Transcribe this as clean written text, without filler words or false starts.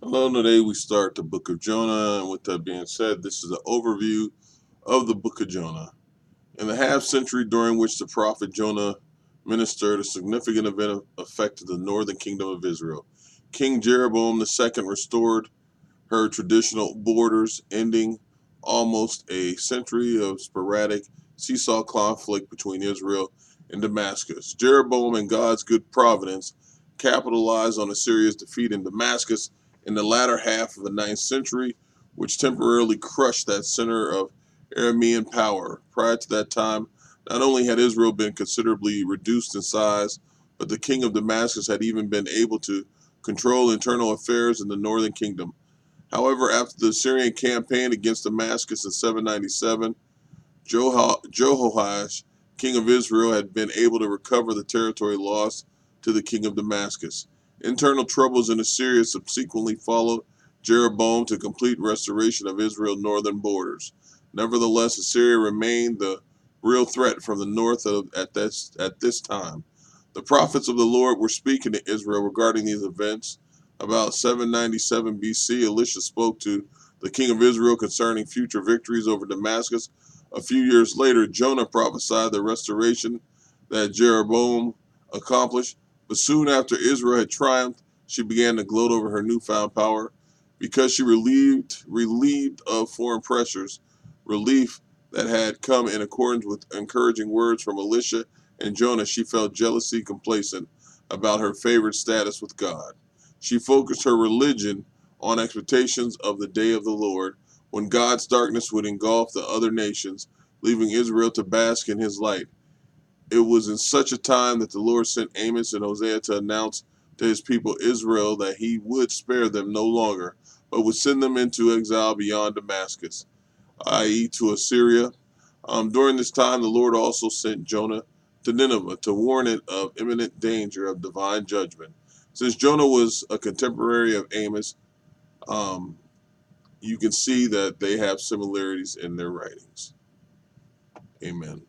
Hello, today we start the book of Jonah, and with that being said, this is an overview of the book of Jonah. In the half century during which the prophet Jonah ministered, a significant event affected the northern kingdom of Israel. King Jeroboam II restored her traditional borders, ending almost a century of sporadic seesaw conflict between Israel and Damascus. Jeroboam, in God's good providence, capitalized on Assyria's defeat in Damascus in the latter half of the ninth century, which temporarily crushed that center of Aramean power. Prior to that time, not only had Israel been considerably reduced in size, but the king of Damascus had even been able to control internal affairs in the northern kingdom. However, after the Assyrian campaign against Damascus in 797, Jehoash, king of Israel, had been able to recover the territory lost to the king of Damascus. Internal troubles in Assyria subsequently followed Jeroboam to complete restoration of Israel's northern borders. Nevertheless, Assyria remained the real threat from the north at this time. The prophets of the Lord were speaking to Israel regarding these events. About 797 BC, Elisha spoke to the king of Israel concerning future victories over Damascus. A few years later, Jonah prophesied the restoration that Jeroboam accomplished. But soon after Israel had triumphed, she began to gloat over her newfound power. Because she relieved of foreign pressures, relief that had come in accordance with encouraging words from Elisha and Jonah, she felt jealousy complacent about her favored status with God. She focused her religion on expectations of the day of the Lord, when God's darkness would engulf the other nations, leaving Israel to bask in his light. It was in such a time that the Lord sent Amos and Hosea to announce to his people Israel that he would spare them no longer, but would send them into exile beyond Damascus, i.e., to Assyria. During this time, the Lord also sent Jonah to Nineveh to warn it of imminent danger of divine judgment. Since Jonah was a contemporary of Amos, um, you can see that they have similarities in their writings. Amen.